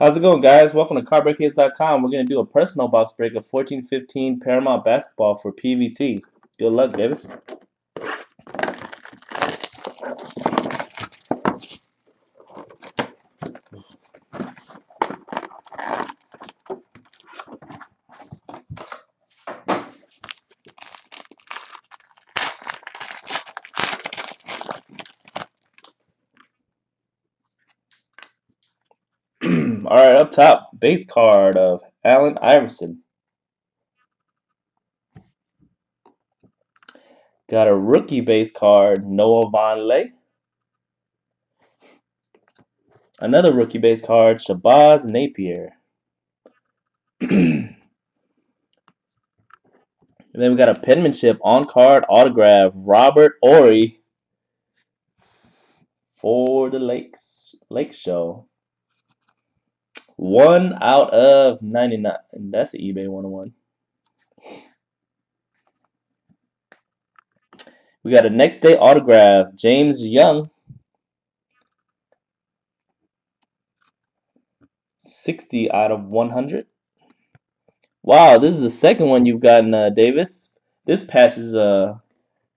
How's it going, guys? Welcome to cardbreakers.com. We're going to do a personal box break of 14-15 Paramount basketball for PVT. Good luck, Davis. All right, up top, base card of Allen Iverson. Got a rookie base card, Noah Vonleh. Another rookie base card, Shabazz Napier. And then we got a penmanship on-card autograph, Robert Horry for the Lake Show. 1 out of 99. And that's an eBay 101. We got a next day autograph, James Young. 60 out of 100. Wow, this is the second one you've gotten, Davis. This patch is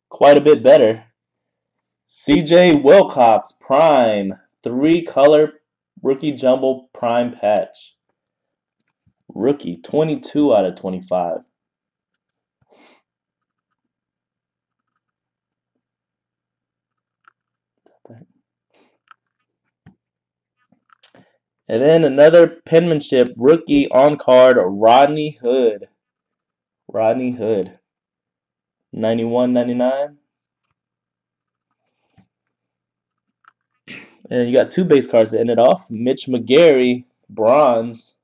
quite a bit better. CJ Wilcox Prime, 3-color rookie jumbo prime patch. Rookie, 22 out of 25. And then another penmanship rookie on card, Rodney Hood. Rodney Hood. 91.99. And you got two base cards to end it off. Mitch McGary, bronze,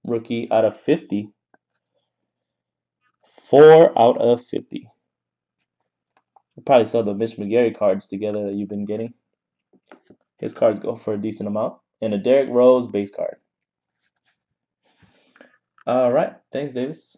rookie out of 50. 4 out of 50. We'll probably sell the Mitch McGary cards together that you've been getting. His cards go for a decent amount. And a Derrick Rose base card. All right. Thanks, Davis.